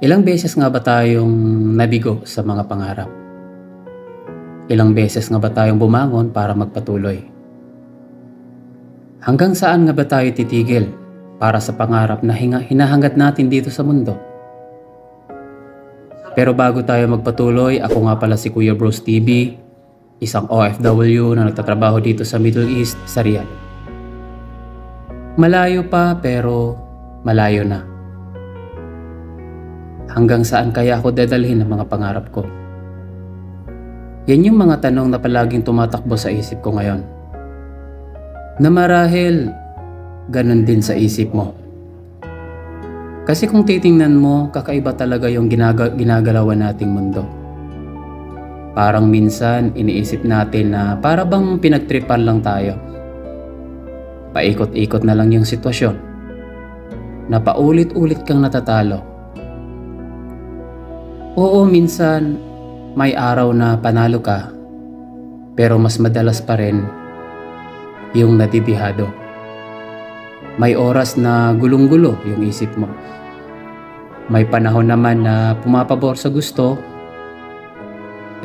Ilang beses nga ba tayong nabigo sa mga pangarap? Ilang beses nga ba tayong bumangon para magpatuloy? Hanggang saan nga ba tayo titigil para sa pangarap na hinahangad natin dito sa mundo? Pero bago tayo magpatuloy, ako nga pala si Kuya Bros TV, isang OFW na nagtatrabaho dito sa Middle East, sa Riyadh. Malayo pa pero malayo na. Hanggang saan kaya ako dadalhin ang mga pangarap ko? Yan yung mga tanong na palaging tumatakbo sa isip ko ngayon. Na marahil, ganun din sa isip mo. Kasi kung titingnan mo, kakaiba talaga yung ginagalawan nating mundo. Parang minsan iniisip natin na para bang pinagtripan lang tayo. Paikot-ikot na lang yung sitwasyon. Na paulit-ulit kang natatalo. Oo, minsan may araw na panalo ka, pero mas madalas pa rin yung nadidihado. May oras na gulong-gulo yung isip mo. May panahon naman na pumapabor sa gusto,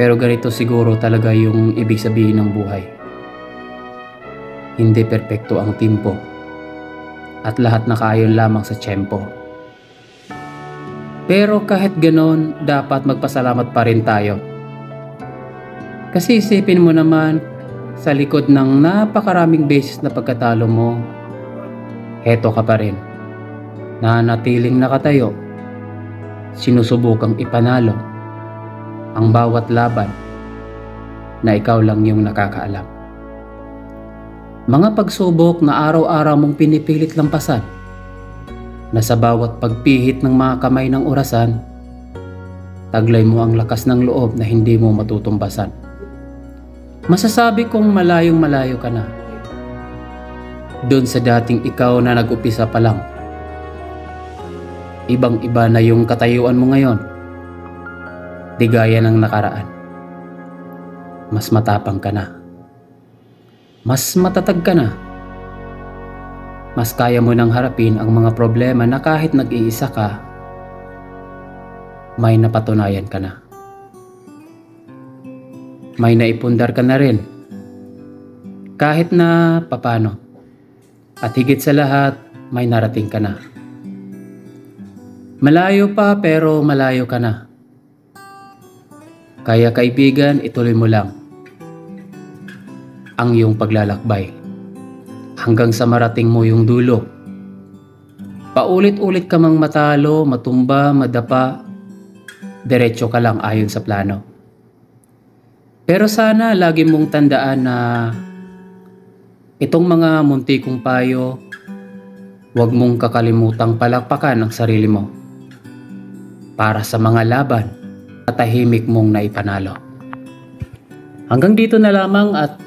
pero ganito siguro talaga yung ibig sabihin ng buhay. Hindi perpekto ang timpo, at lahat nakaayon lamang sa tiyempo. Pero kahit ganon, dapat magpasalamat pa rin tayo. Kasi isipin mo naman, sa likod ng napakaraming beses na pagkatalo mo, heto ka pa rin, nanatiling nakatayo, sinusubukang ipanalo ang bawat laban na ikaw lang yung nakakaalam. Mga pagsubok na araw-araw mong pinipilit lampasan, na sa bawat pagpihit ng mga kamay ng orasan, taglay mo ang lakas ng loob na hindi mo matutumbasan. Masasabi kong malayong malayo ka na doon sa dating ikaw na nag-upisa pa lang. Ibang-iba na yung katayuan mo ngayon, di gaya ng nakaraan. Mas matapang ka na, mas matatag ka na, mas kaya mo nang harapin ang mga problema na kahit nag-iisa ka, may napatunayan ka na. May naipundar ka na rin, kahit na papano. At higit sa lahat, may narating ka na. Malayo pa pero malayo ka na. Kaya kaibigan, ituloy mo lang ang iyong paglalakbay hanggang sa marating mo yung dulo. Paulit-ulit ka mang matalo, matumba, madapa, diretso ka lang ayon sa plano. Pero sana lagi mong tandaan na itong mga muntikong payo, huwag mong kakalimutang palakpakan ang sarili mo para sa mga laban at tahimik mong naipanalo. Hanggang dito na lamang, at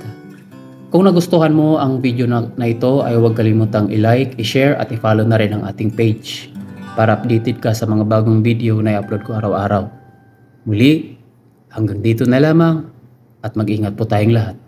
kung nagustuhan mo ang video na ito ay huwag kalimutang i-like, i-share at i-follow na rin ang ating page para updated ka sa mga bagong video na i-upload ko araw-araw. Muli, hanggang dito na lamang at mag-ingat po tayong lahat.